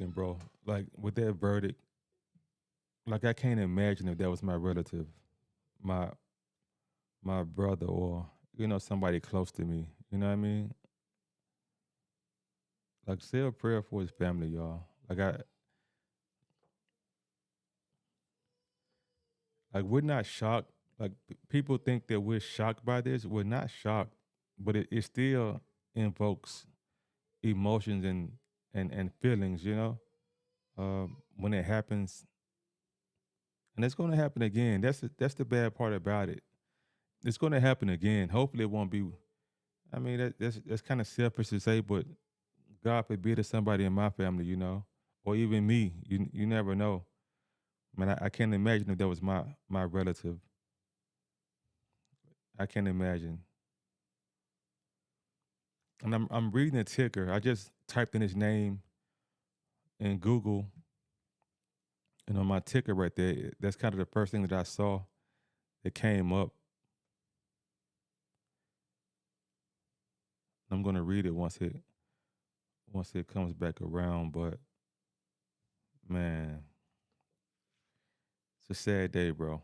heartbreaking, bro. Like with that verdict, like I can't imagine if that was my relative, my my brother, or somebody close to me. You know what I mean? Like say a prayer for his family, y'all. Like we're not shocked. Like people think that we're shocked by this. We're not shocked, but it still invokes emotions and feelings. When it happens, and it's going to happen again. That's the bad part about it. It's going to happen again. Hopefully, it won't be. I mean, that's kind of selfish to say, but God forbid it's somebody in my family, or even me. You never know. Man, I can't imagine if that was my relative. I can't imagine. And I'm reading the ticker. I just typed in his name in Google, and on my ticker right there, that's kind of the first thing that I saw that came up. I'm gonna read it once it comes back around. But man, it's a sad day, bro.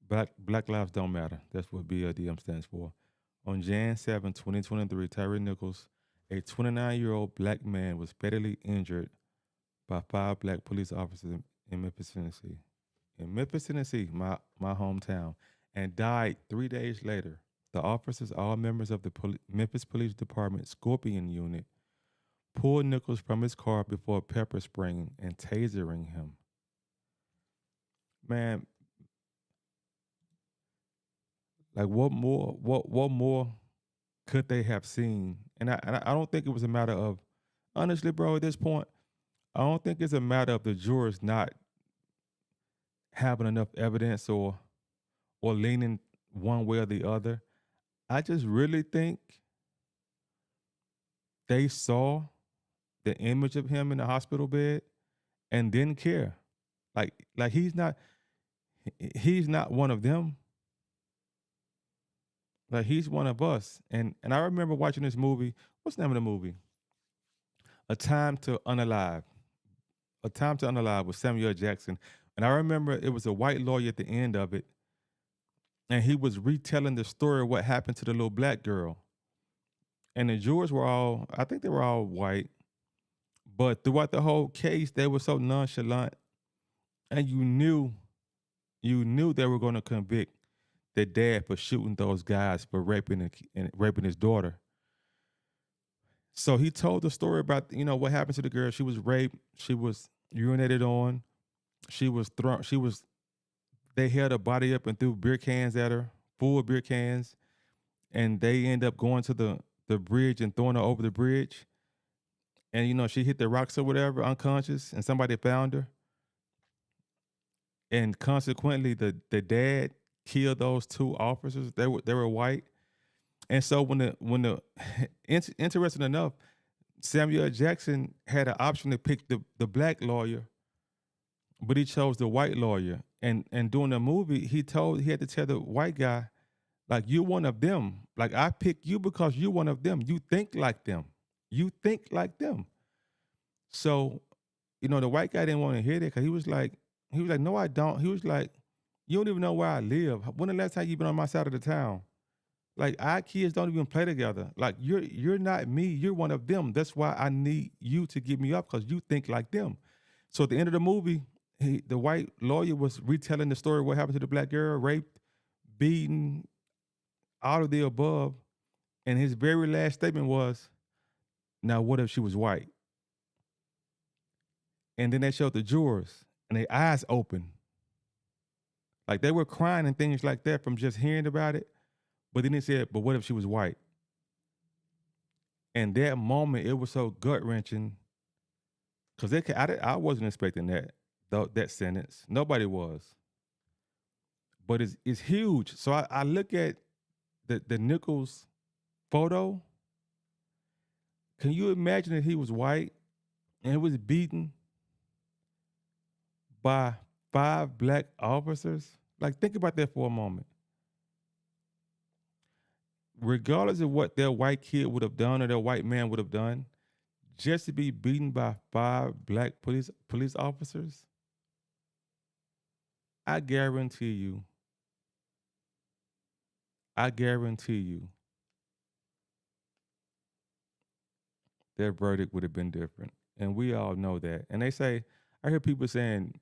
Black lives don't matter. That's what BLDM stands for. On Jan 7, 2023, Tyre Nichols, a 29-year-old black man, was fatally injured by five black police officers in Memphis, Tennessee. In Memphis, Tennessee, my hometown, and died 3 days later. The officers, all members of the Memphis Police Department Scorpion Unit, pulled Nichols from his car before pepper spraying and tasering him. Man, like what more could they have seen? And I don't think it was a matter of, honestly, bro. At this point, I don't think it's a matter of the jurors not having enough evidence or leaning one way or the other. I just really think they saw the image of him in the hospital bed and didn't care. Like he's not one of them. Like he's one of us. And I remember watching this movie. What's the name of the movie? A Time to Unalive. A Time to Unalive with Samuel Jackson. And I remember it was a white lawyer at the end of it, and he was retelling the story of what happened to the little black girl. And the jurors were all, I think they were all white, but throughout the whole case, they were so nonchalant, and you knew they were going to convict the dad for shooting those guys for raping and raping his daughter. So he told the story about what happened to the girl. She was raped. She was urinated on. She was thrown. She was. They held her body up and threw beer cans at her, full of beer cans, and they end up going to the bridge and throwing her over the bridge. And she hit the rocks or whatever, unconscious, and somebody found her. And consequently, the dad killed those two officers. They were white. And so when the interesting enough, Samuel Jackson had an option to pick the black lawyer, but he chose the white lawyer. And during the movie, he had to tell the white guy, like, you're one of them. Like, I picked you because you're one of them. You think like them. You think like them. So, the white guy didn't want to hear that because he was like, no, I don't. He was like, you don't even know where I live. When the last time you been on my side of the town? Like, our kids don't even play together. Like, you're not me. You're one of them. That's why I need you to give me up, because you think like them. So at the end of the movie, the white lawyer was retelling the story of what happened to the black girl, raped, beaten, all of the above. And his very last statement was, now what if she was white? And then they showed the jurors and their eyes open. Like they were crying and things like that from just hearing about it. But then they said, but what if she was white? And that moment, it was so gut wrenching because I wasn't expecting that sentence. Nobody was. But it's huge. So I look at the Nichols photo. Can you imagine if he was white and was beaten by five black officers? Like, think about that for a moment. Regardless of what their white kid would have done or their white man would have done, just to be beaten by 5 black police officers, I guarantee you, I guarantee you, their verdict would have been different. And we all know that. And they say, I hear people saying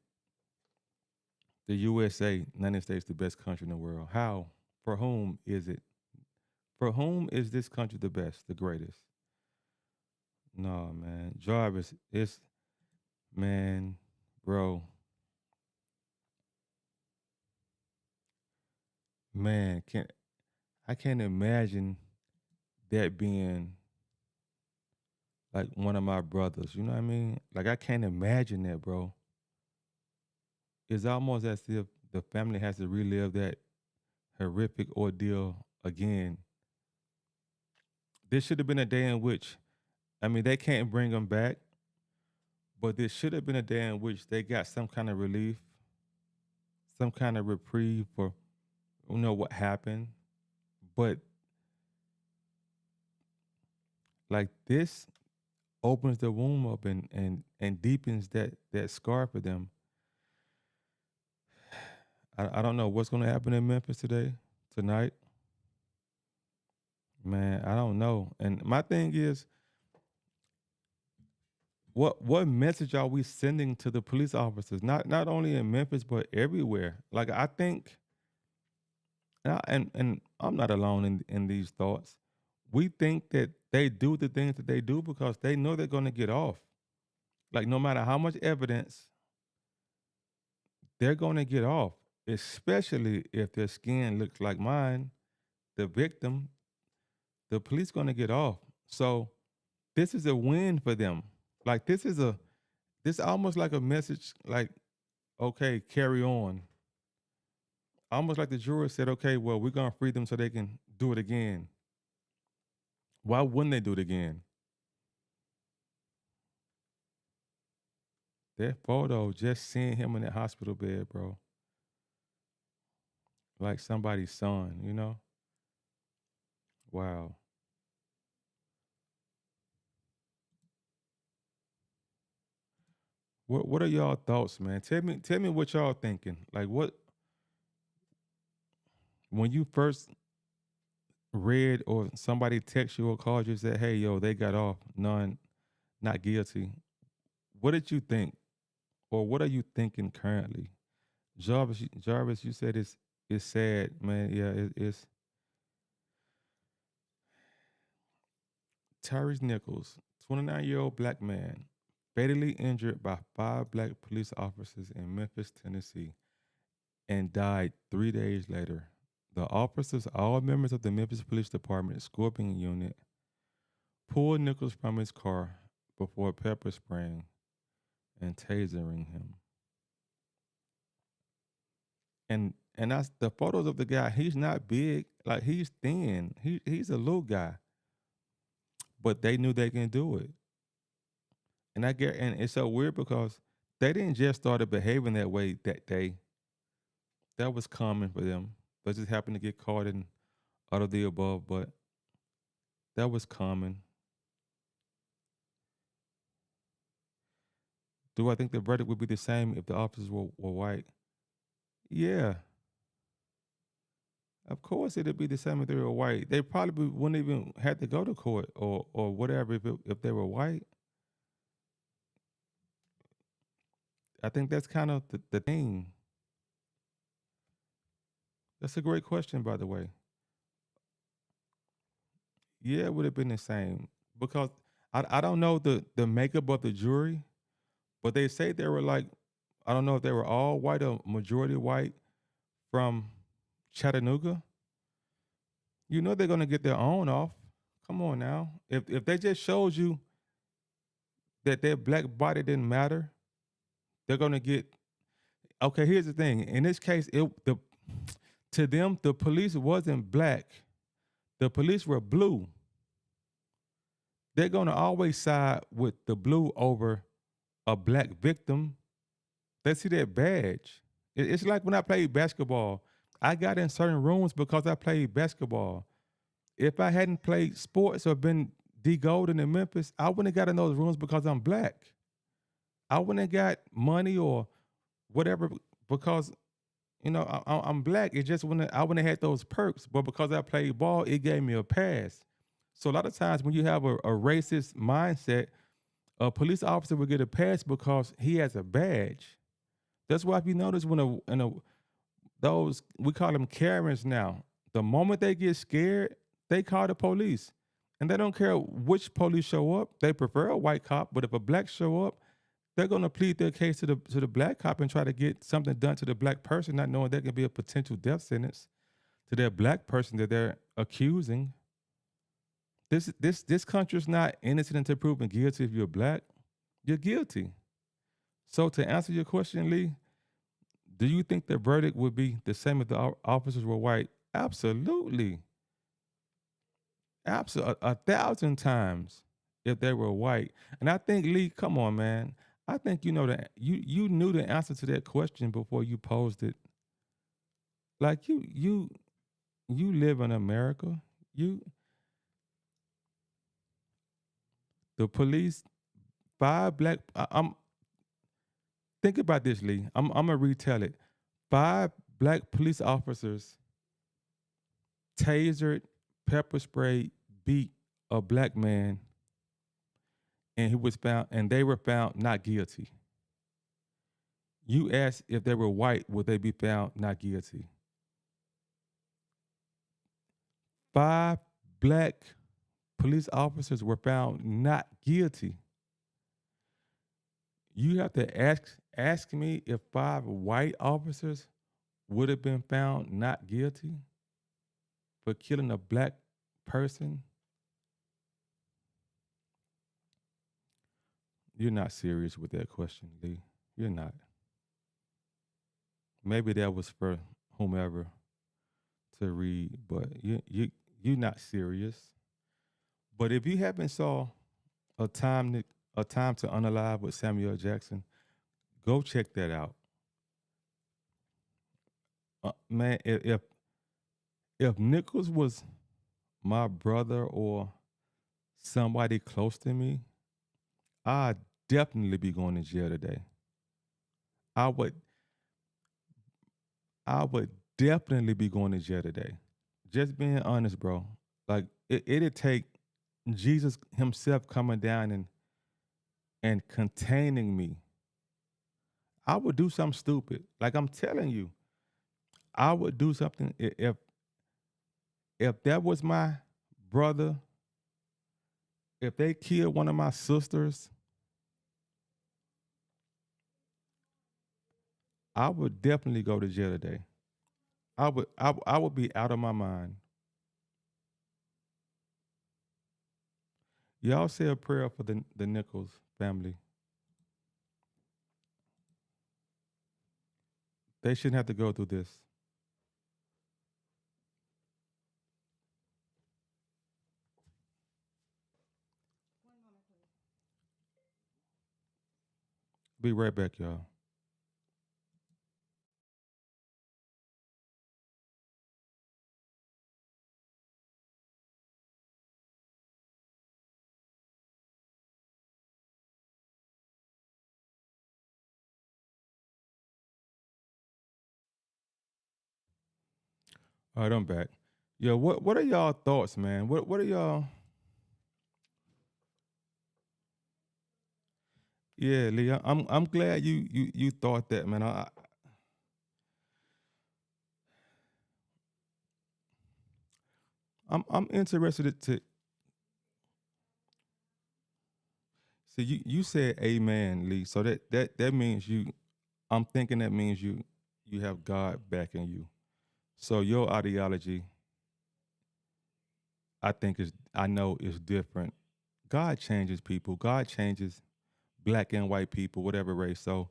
the USA, United States, the best country in the world. How? For whom is it? For whom is this country the best, the greatest? No, man. Jarvis, it's, man, bro, man, I can't imagine that being like one of my brothers. You know what I mean? Like I can't imagine that, bro. It's almost as if the family has to relive that horrific ordeal again. This should have been a day in which, I mean, they can't bring them back, but this should have been a day in which they got some kind of relief, some kind of reprieve for, what happened. But like this opens the womb up and deepens that scar for them. I don't know what's going to happen in Memphis tonight. Man, I don't know. And my thing is, what message are we sending to the police officers? Not only in Memphis but everywhere. Like I think, and I'm not alone in these thoughts. We think that they do the things that they do because they know they're going to get off. Like no matter how much evidence, they're going to get off. Especially if their skin looks like mine, the victim, the police going to get off. So this is a win for them. Like this almost like a message like, okay, carry on. Almost like the juror said, okay, well, we're gonna free them so they can do it again. Why wouldn't they do it again? That photo, just seeing him in that hospital bed, bro, like somebody's son. Wow. What are y'all thoughts, man? Tell me what y'all thinking. Like what when you first read or somebody text you or called you and said, hey, yo, they got off, none, not guilty. What did you think? Or what are you thinking currently? Jarvis, you said it's sad, man. Yeah, it's Tyre Nichols, 29-year-old black man, fatally injured by 5 black police officers in Memphis, Tennessee, and died 3 days later. The officers, all members of the Memphis Police Department Scorpion Unit, pulled Nichols from his car before pepper spraying and tasering him. And that's the photos of the guy. He's not big, like he's thin. He's a little guy, but they knew they can do it. And and it's so weird because they didn't just started behaving that way that day. That was common for them. They just happened to get caught in out of the above, but that was common. Do I think the verdict would be the same if the officers were white? Yeah, of course it'd be the same if they were white. They probably wouldn't even have to go to court or whatever if they were white. I think that's kind of the thing. That's a great question, by the way. Yeah, it would have been the same because I don't know the makeup of the jury, but they say they were like, I don't know if they were all white or majority white from Chattanooga. You know they're gonna get their own off. Come on now. If they just showed you that their black body didn't matter, they're gonna get okay. Here's the thing. In this case, to them the police wasn't black. The police were blue. They're gonna always side with the blue over a black victim. They see that badge. It's like when I played basketball. I got in certain rooms because I played basketball. If I hadn't played sports or been D Golden in Memphis, I wouldn't have got in those rooms because I'm black. I wouldn't have got money or whatever because I'm black. It just wouldn't. I wouldn't have had those perks. But because I played ball, it gave me a pass. So a lot of times when you have a racist mindset, a police officer will get a pass because he has a badge. That's why if you notice when those we call them Karens now, the moment they get scared, they call the police. And they don't care which police show up. They prefer a white cop, but if a black show up, they're gonna plead their case to the black cop and try to get something done to the black person, not knowing that can be a potential death sentence to that black person that they're accusing. This country's not innocent until proven guilty. If you're black, you're guilty. So to answer your question, Lee, do you think the verdict would be the same if the officers were white? Absolutely. Absolutely. A thousand times if they were white. And I think, Lee, come on, man. I think you know that you knew the answer to that question before you posed it. Like you live in America. You the police, five black I'm think about this, Lee. I'm gonna retell it. Five black police officers tasered, pepper sprayed, beat a black man, and he was found, and they were found not guilty. You asked if they were white, would they be found not guilty? Five black police officers were found not guilty. You have to ask me if five white officers would have been found not guilty for killing a black person. You're not serious with that question, Lee. You're not. Maybe that was for whomever to read, but you're not serious. But if you haven't saw a time to, a time to unalive with Samuel Jackson, go check that out. Man, if Nichols was my brother or somebody close to me, I'd definitely be going to jail today. I would I would definitely be going to jail today. Just being honest, bro. Like it'd take Jesus himself coming down and containing me. I would do something stupid. Like I'm telling you, I would do something if that was my brother, if they killed one of my sisters, I would definitely go to jail today. I would be out of my mind. Y'all say a prayer for the Nichols family. They shouldn't have to go through this. Be right back, y'all. All right, I'm back. Yeah, what are y'all thoughts, man? What are y'all? Yeah, Lee, I'm glad you thought that, man. I'm interested to see you said amen, Lee. So that means you. I'm thinking that means you have God backing you. So your ideology, I know is different. God changes people. God changes black and white people, whatever race. So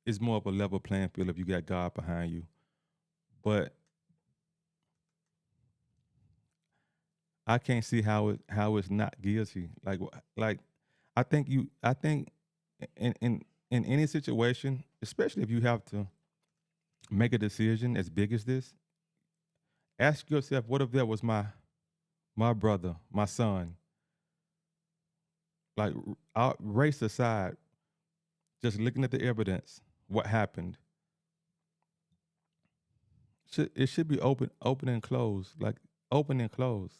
it's more of a level playing field if you got God behind you. But I can't see how it's not guilty. Like I think in any situation, especially if you have to make a decision as big as this, ask yourself, what if that was my my brother, my son, like race aside, just looking at the evidence, what happened, it should be open and closed, like open and closed.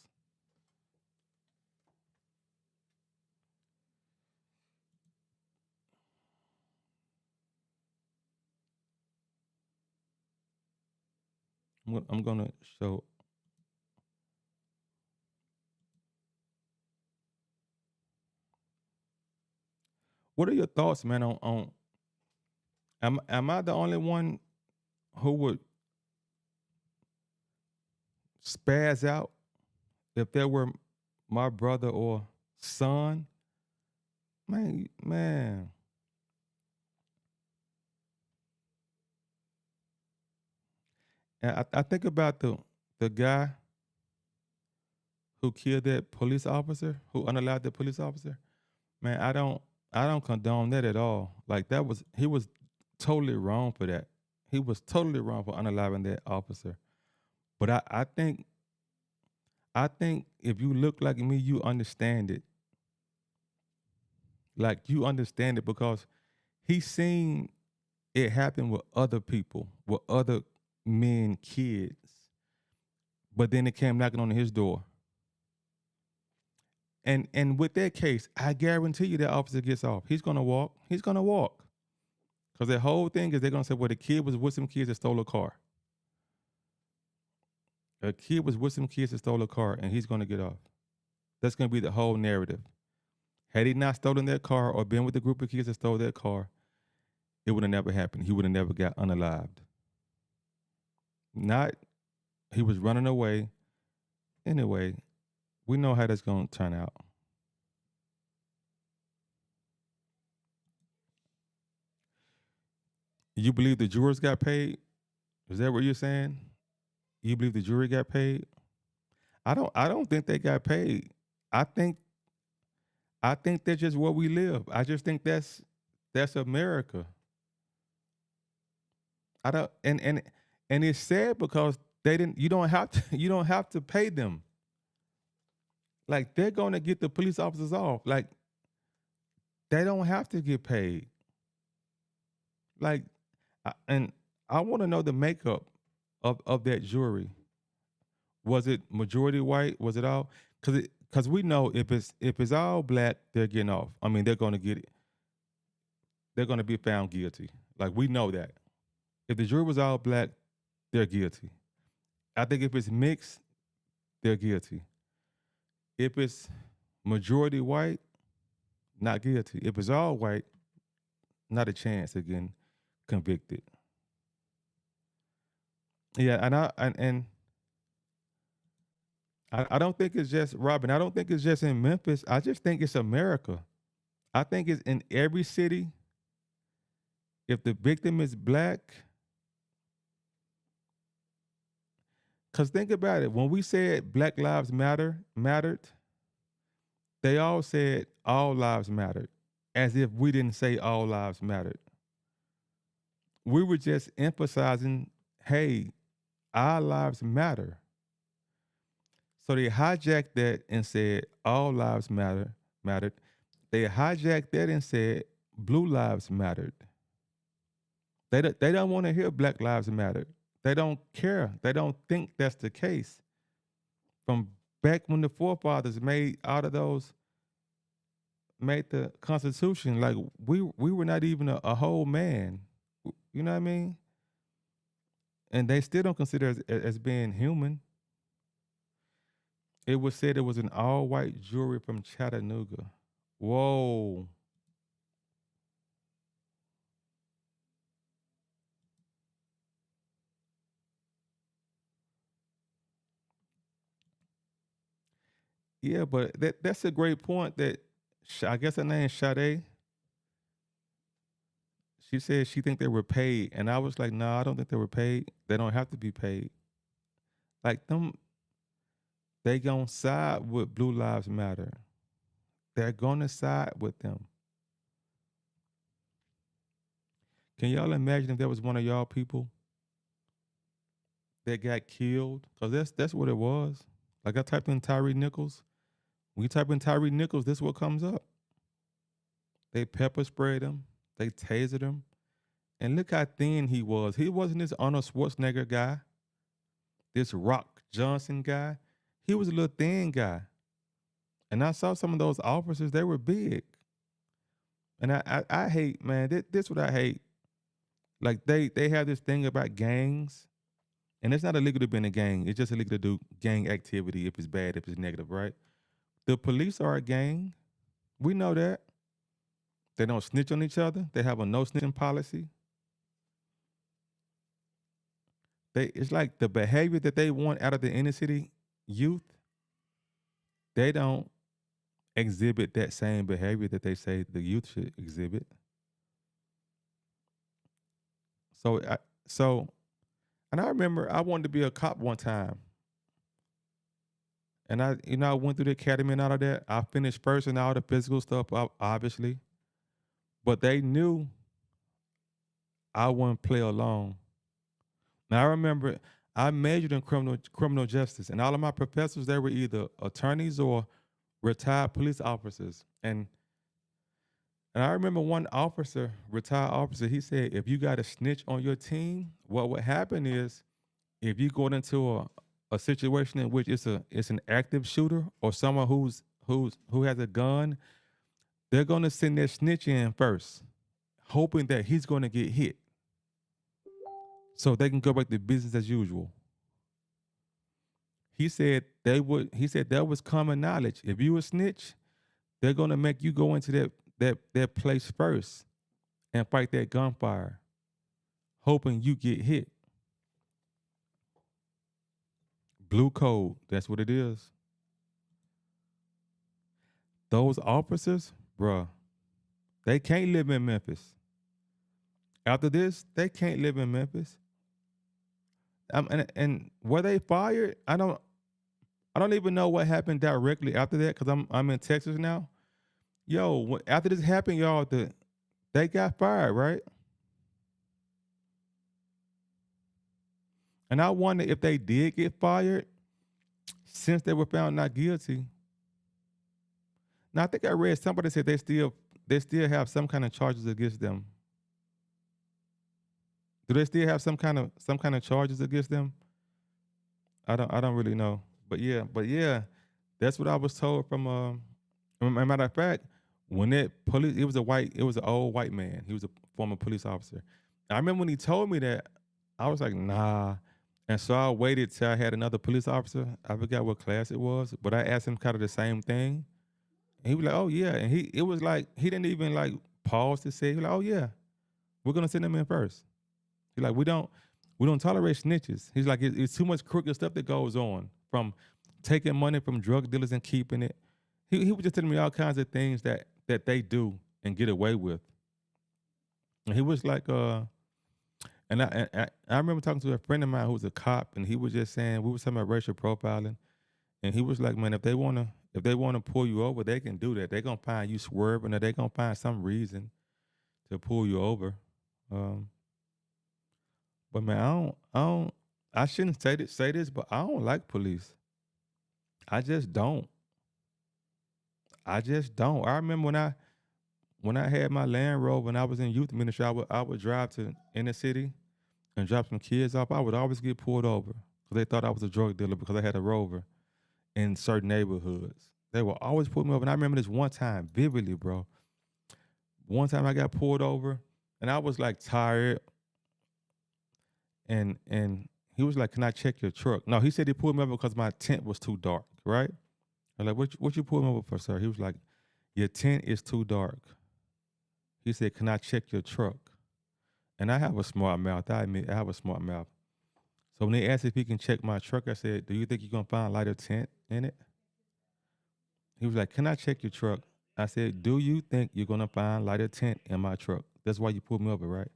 I'm gonna show. What are your thoughts, man? On am I the only one who would spaz out if there were my brother or son? Man. And I think about the guy who killed that police officer, who unalived the police officer. Man, I don't condone that at all. Like he was totally wrong for that. He was totally wrong for unaliving that officer. But I think if you look like me, you understand it. Like you understand it because he seen it happen with other people, with other men, kids. But then it came knocking on his door. And with that case, I guarantee you that officer gets off. He's gonna walk. He's gonna walk. Because the whole thing is they're gonna say, well, the kid was with some kids that stole a car. A kid was with some kids that stole a car, and he's gonna get off. That's gonna be the whole narrative. Had he not stolen that car or been with a group of kids that stole that car, it would have never happened. He would have never got unalived. Not he was running away. Anyway, we know how that's gonna turn out. You believe the jurors got paid? Is that what you're saying? You believe the jury got paid? I don't think they got paid. I think I think that's just where we live. I just think that's America. I don't and it's sad because they didn't you don't have to you don't have to pay them. Like they're gonna get the police officers off. Like they don't have to get paid. Like and I want to know the makeup of that jury. Was it majority white? Was it all? Because we know if it's all black, they're getting off. I mean, they're gonna get it. They're gonna be found guilty. Like we know that. If the jury was all black, they're guilty. I think if it's mixed, they're guilty. If it's majority white, not guilty. If it's all white, not a chance of getting convicted. Yeah, and I don't think it's just Robin. I don't think it's just in Memphis. I just think it's America. I think it's in every city. If the victim is black, because think about it. When we said Black Lives mattered, they all said all lives mattered, as if we didn't say all lives mattered. We were just emphasizing, hey, our lives matter. So they hijacked that and said all lives mattered. They hijacked that and said blue lives mattered. They don't want to hear Black Lives Matter. They don't care. They don't think that's the case. From back when the forefathers made the Constitution, like we were not even a whole man. You know what I mean? And they still don't consider us as being human. It was said it was an all white jury from Chattanooga. Whoa. Yeah, but that's a great point. That I guess her name Sade. She said she think they were paid, and I was like, no, I don't think they were paid. They don't have to be paid. Like them, they gonna side with Blue Lives Matter. They're gonna side with them. Can y'all imagine if there was one of y'all people that got killed? Cause that's what it was. Like I typed in Tyre Nichols. When you type in Tyre Nichols, this is what comes up. They pepper sprayed him. They tasered him. And look how thin he was. He wasn't this Arnold Schwarzenegger guy, this Rock Johnson guy. He was a little thin guy. And I saw some of those officers, they were big. And I hate, man, this what I hate. Like they have this thing about gangs. And it's not illegal to be in a gang. It's just illegal to do gang activity if it's bad, if it's negative, right? The police are a gang. We know that. They don't snitch on each other. They have a no snitching policy. It's like the behavior that they want out of the inner city youth, they don't exhibit that same behavior that they say the youth should exhibit. So so and I remember I wanted to be a cop one time. And I went through the academy and all of that. I finished first in all the physical stuff, obviously. But they knew I wouldn't play along. Now I remember I majored in criminal justice, and all of my professors, they were either attorneys or retired police officers. And I remember one officer, retired officer, he said, if you got a snitch on your team, what would happen is if you go into a situation in which it's an active shooter or someone who has a gun, they're gonna send their snitch in first, hoping that he's gonna get hit. So they can go back to business as usual. He said that was common knowledge. If you a snitch, they're gonna make you go into that place first and fight that gunfire, hoping you get hit. Blue code, that's what it is. Those officers, bruh, they can't live in Memphis. After this, they can't live in Memphis. And were they fired? I don't even know what happened directly after that because I'm in Texas now. Yo, after this happened, y'all, they got fired, right? And I wonder if they did get fired since they were found not guilty. Now I think I read somebody said they still have some kind of charges against them. Do they still have some kind of charges against them? I don't really know. But yeah, that's what I was told from as a matter of fact, when that police it was an old white man. He was a former police officer. I remember when he told me that, I was like, nah. And so I waited till I had another police officer. I forgot what class it was, but I asked him kind of the same thing. And he was like, oh yeah. And it was like he didn't even like pause to say, he was like, oh yeah, we're gonna send him in first. He's like, we don't tolerate snitches. He's like, it's too much crooked stuff that goes on, from taking money from drug dealers and keeping it. He was just telling me all kinds of things that they do and get away with. And he was like, and I remember talking to a friend of mine who was a cop, and he was just saying, we were talking about racial profiling, and he was like, man, if they wanna pull you over, they can do that. They're gonna find you swerving, or they're gonna find some reason to pull you over. Um, but man, I shouldn't say this, but I don't like police. I just don't. I just don't. I remember when I had my Land Rover and I was in youth ministry, I would drive to inner city and drop some kids off. I would always get pulled over because they thought I was a drug dealer because I had a Rover in certain neighborhoods. They would always pull me over. And I remember this one time vividly, bro. One time I got pulled over and I was like tired, and he was like, "Can I check your truck?" No, he said he pulled me over because my tent was too dark, right? I'm like, what you pulled me over for, sir? He was like, your tent is too dark. He said, "Can I check your truck?" And I have a smart mouth. I admit I have a smart mouth. So when they asked if he can check my truck, I said, "Do you think you're gonna find lighter tint in it?" He was like, "Can I check your truck?" I said, "Do you think you're gonna find lighter tint in my truck? That's why you pulled me over, right?"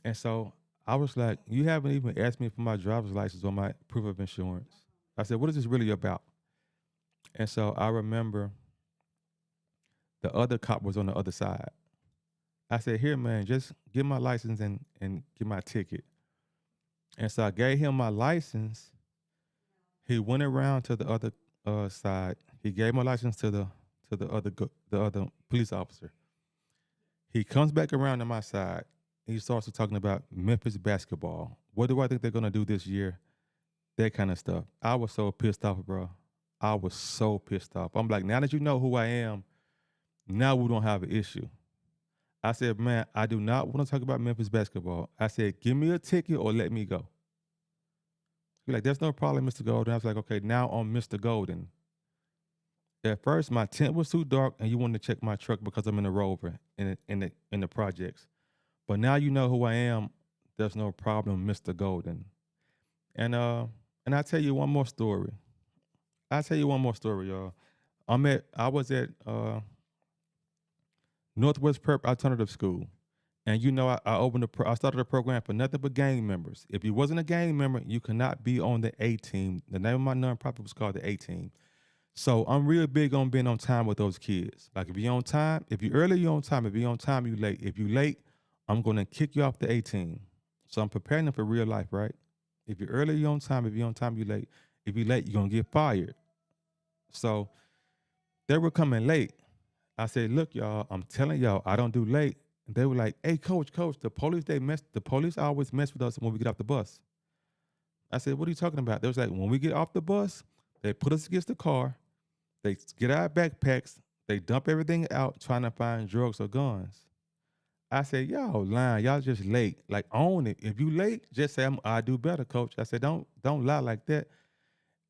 And so I was like, "You haven't even asked me for my driver's license or my proof of insurance." I said, "What is this really about?" And so I remember the other cop was on the other side. I said, "Here, man, just get my license and get my ticket." And so I gave him my license, He went around to the other side. He gave my license to the other police officer. He comes back around to my side. He starts talking about Memphis basketball. What do I think they're gonna do this year? That kind of stuff. I was so pissed off, bro. I was so pissed off. I'm like, now that you know who I am, now we don't have an issue. I said, man, I do not want to talk about Memphis basketball. I said, give me a ticket or let me go. He's like, there's no problem, Mr. Golden. I was like, okay, now I'm Mr. Golden. At first, my tent was too dark, and you wanted to check my truck because I'm in the Rover in the projects. But now you know who I am. There's no problem, Mr. Golden. And and I tell you one more story. I tell you one more story, y'all. I was at Northwest Prep Alternative School, and I opened I started a program for nothing but gang members. If you wasn't a gang member, you cannot be on the A team. The name of my nonprofit was called the A team. So I'm real big on being on time with those kids. Like if you're on time, if you're early, you're on time. If you're on time, you late. If you late, I'm gonna kick you off the A team. So I'm preparing them for real life, right? If you're early, you're on time. If you're on time, you late. If you late, you're gonna get fired. So they were coming late. I said, look, y'all, I'm telling y'all, I don't do late. And they were like, hey, coach, the police always mess with us when we get off the bus. I said, what are you talking about? They was like, when we get off the bus, they put us against the car, they get our backpacks, they dump everything out trying to find drugs or guns. I said, y'all lying, y'all just late. Like own it. If you late, just say I do better, coach. I said, don't lie like that.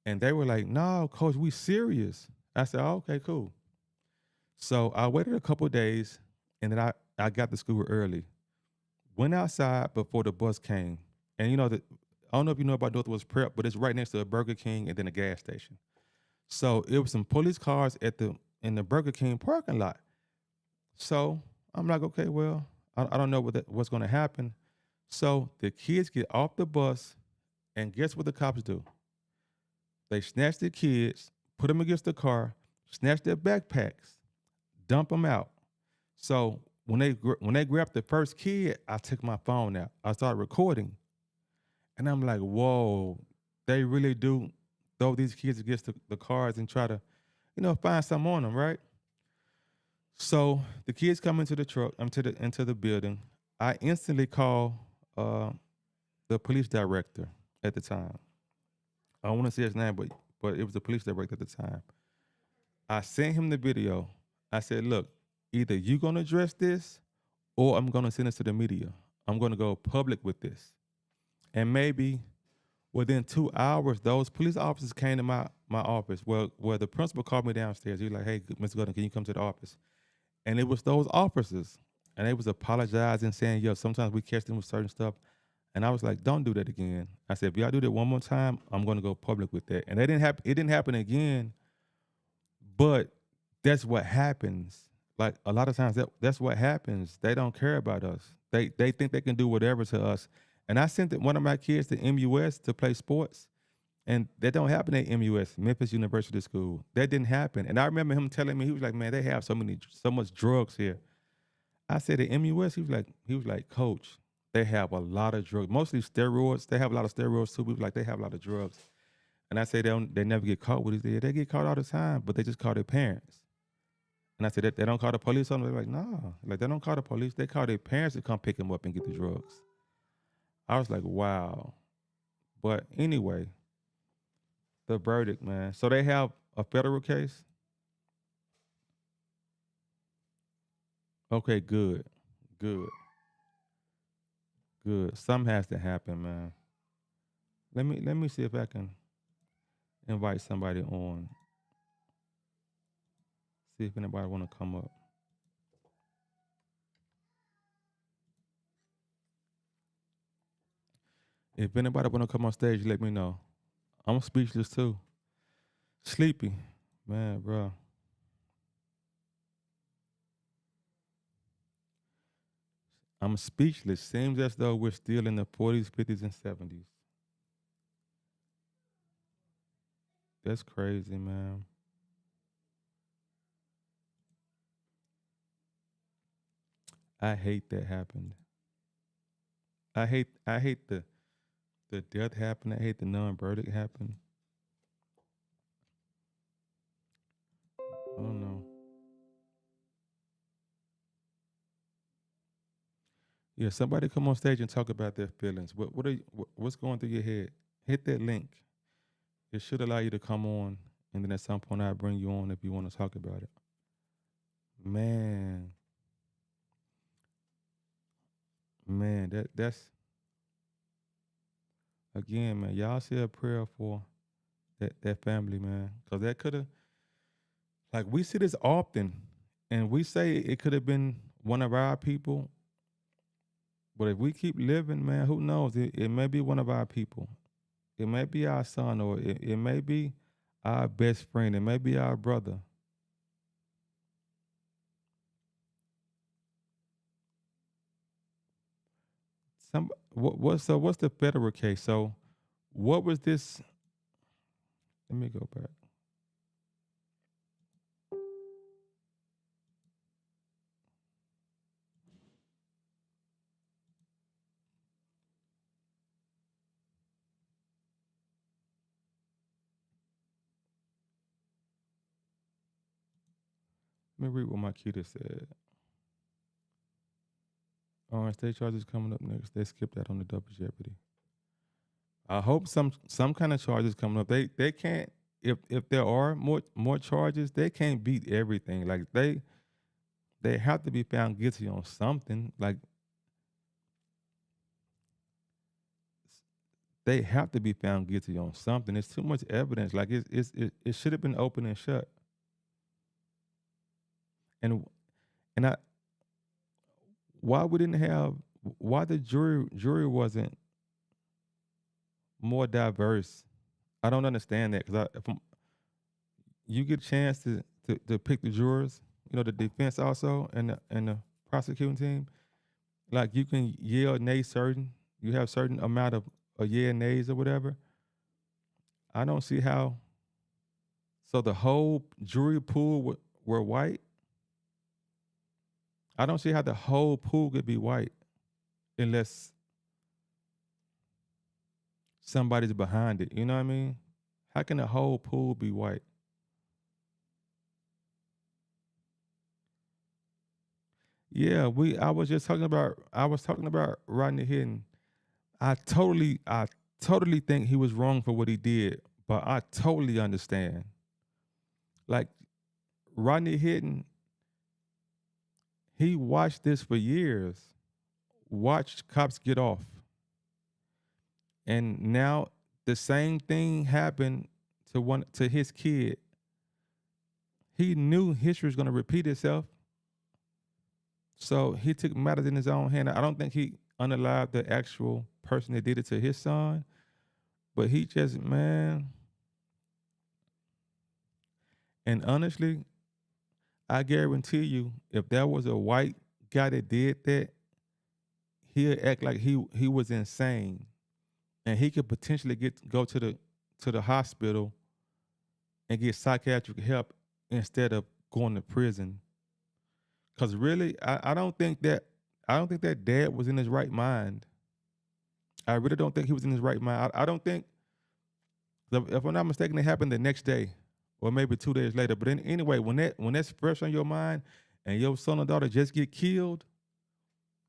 And they were like, no, coach, we serious. I said, oh, okay, cool. So I waited a couple of days, and then I got to school early. Went outside before the bus came. And I don't know if you know about Northwest Prep, but it's right next to a Burger King and then a gas station. So it was some police cars in the Burger King parking lot. So I'm like, okay, well, I don't know what's going to happen. So the kids get off the bus, and guess what the cops do? They snatch the kids, put them against the car, snatch their backpacks, dump them out. So when they grabbed the first kid, I took my phone out. I started recording, and I'm like, whoa, they really do throw these kids against the cars and try to, find something on them, right? So the kids come into the truck, into the building. I instantly call uh, the police director at the time. I don't want to say his name, but it was the police director at the time. I sent him the video. I said, look, either you gonna address this or I'm gonna send this to the media. I'm gonna go public with this. And maybe within 2 hours, those police officers came to my office. Well, the principal called me downstairs. He was like, hey, Mr. Gordon, can you come to the office? And it was those officers. And they was apologizing, saying, yo, sometimes we catch them with certain stuff. And I was like, don't do that again. I said, if y'all do that one more time, I'm gonna go public with that. And it didn't happen again, but that's what happens. Like a lot of times that's what happens. They don't care about us. They think they can do whatever to us. And I sent one of my kids to MUS to play sports. And that don't happen at MUS, Memphis University School. That didn't happen. And I remember him telling me, he was like, man, they have so much drugs here. I said at MUS, he was like, coach, they have a lot of drugs, mostly steroids. They have a lot of steroids too. He was like, they have a lot of drugs. And I said, they never get caught with it. They get caught all the time, but they just call their parents. And I said, they don't call the police on them. They're like, no, like they don't call the police. They call their parents to come pick them up and get the drugs. I was like, wow. But anyway, the verdict, man. So they have a federal case. Okay, good, good, good. Something has to happen, man. Let me see if I can invite somebody on. See if anybody want to come up. If anybody want to come on stage, let me know. I'm speechless too. Sleepy, man, bro. I'm speechless. Seems as though we're still in the 40s, 50s, and 70s. That's crazy, man. I hate that happened. I hate the death happened. I hate the non-verdict happened. Yeah, somebody come on stage and talk about their feelings. What's going through your head? Hit that link. It should allow you to come on, and then at some point I'll bring you on if you want to talk about it. Man, man, that's again, man. Y'all say a prayer for that family, man, because that could have, like, we see this often, and we say it could have been one of our people, but if we keep living, man, who knows? It may be one of our people. It may be our son, or it may be our best friend. It may be our brother. What's the federal case? So what was this? Let me go back. Let me read what my kid said. State charges coming up next. They skipped that on the double jeopardy. I hope some kind of charges coming up. They can't, if there are more charges, they can't beat everything. Like they have to be found guilty on something. Like they have to be found guilty on something. It's too much evidence. Like it should have been open and shut. And and I why we didn't have why the jury wasn't more diverse. I don't understand that because if you get a chance to pick the jurors, the defense also and the prosecuting team, like you can yell nay certain, you have certain amount of yeah nays or whatever. I don't see how. So the whole jury pool were white. I don't see how the whole pool could be white unless somebody's behind it. You know what I mean? How can the whole pool be white? Yeah, I was talking about Rodney Hitton. I totally think he was wrong for what he did, but I totally understand. Like Rodney Hitton, he watched this for years, watched cops get off. And now the same thing happened to his kid. He knew history was gonna repeat itself. So he took matters in his own hand. I don't think he unalived the actual person that did it to his son, but he just, man, and honestly, I guarantee you, if there was a white guy that did that, he'd act like he was insane, and he could potentially go to the hospital and get psychiatric help instead of going to prison. Cause really, I don't think that dad was in his right mind. I really don't think he was in his right mind. I don't think, if I'm not mistaken, it happened the next day, or maybe 2 days later. But anyway, when that's fresh on your mind, and your son or daughter just get killed,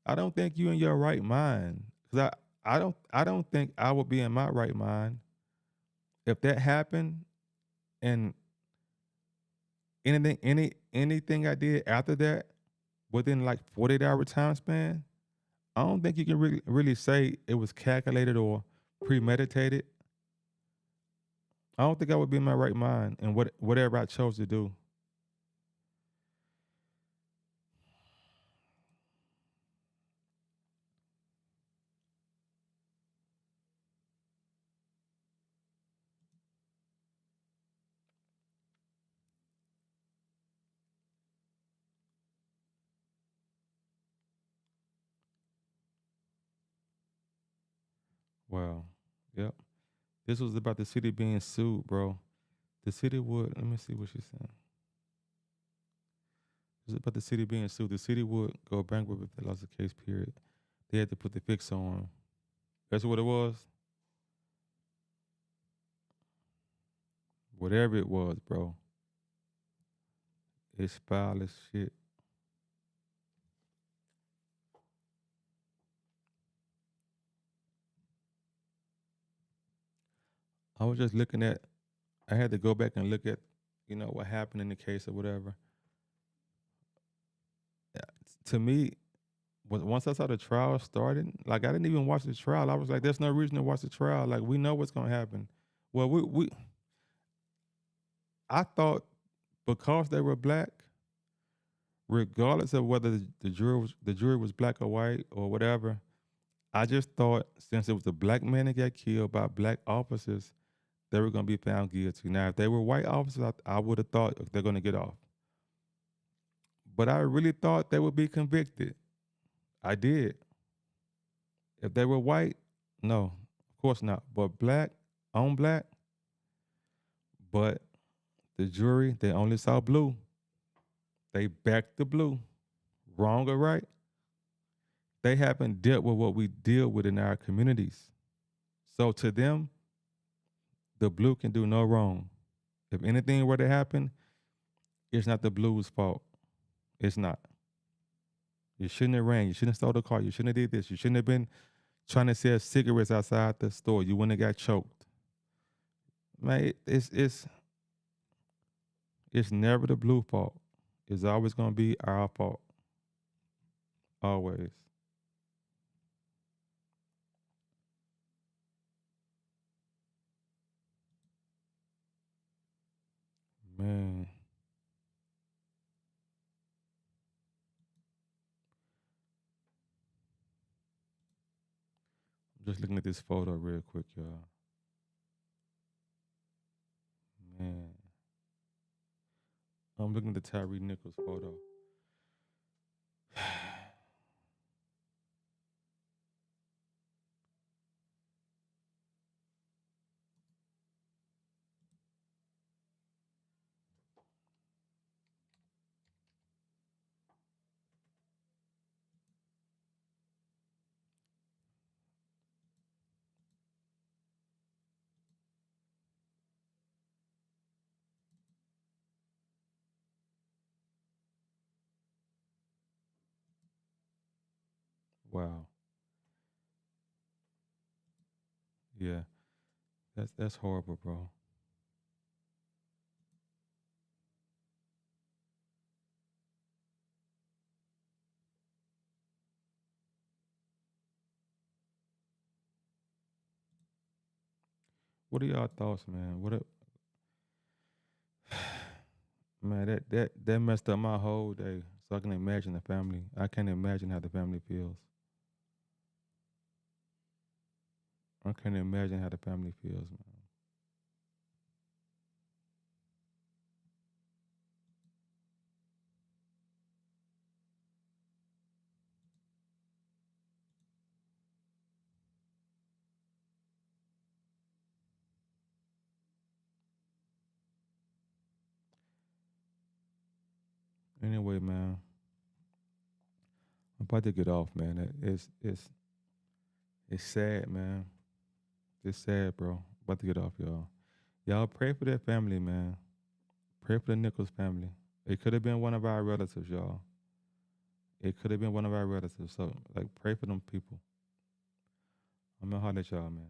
I don't think you in your right mind. Cause I don't think I would be in my right mind if that happened, and anything I did after that within like 48-hour time span. I don't think you can really say it was calculated or premeditated. I don't think I would be in my right mind and whatever I chose to do. Wow. Yep. This was about the city being sued, bro. The city would, let me see what she's saying. This is about the city being sued. The city would go bankrupt if they lost the case, period. They had to put the fix on. That's what it was? Whatever it was, bro. It's foul as shit. I was just looking at. I had to go back and look at, what happened in the case or whatever. Uh, To me, once I saw the trial started, like I didn't even watch the trial. I was like, "There's no reason to watch the trial. Like we know what's gonna happen." Well, I thought because they were black, regardless of whether the jury was black or white or whatever, I just thought since it was a black man that got killed by black officers, they were gonna be found guilty. Now, if they were white officers, I would have thought they're gonna get off. But I really thought they would be convicted. I did. If they were white, no, of course not. But black on black, but the jury, they only saw blue. They backed the blue. Wrong or right, they haven't dealt with what we deal with in our communities. So to them, the blue can do no wrong. If anything were to happen, it's not the blue's fault. It's not. You shouldn't have ran. You shouldn't have stole the car. You shouldn't have did this. You shouldn't have been trying to sell cigarettes outside the store. You wouldn't have got choked. Man, it's never the blue fault. It's always gonna be our fault. Always. Man. I'm just looking at this photo real quick, y'all. Man. I'm looking at the Tyre Nichols photo. Wow. Yeah. That's horrible, bro. What are y'all thoughts, man? Man, that messed up my whole day. So I can imagine the family. I can't imagine how the family feels. I can't imagine how the family feels, man. Anyway, man, I'm about to get off, man. It's sad, man. It's sad, bro. About to get off, y'all. Y'all pray for their family, man. Pray for the Nichols family. It could have been one of our relatives, y'all. It could have been one of our relatives. So, like, pray for them people. I'm gonna holler at y'all, man.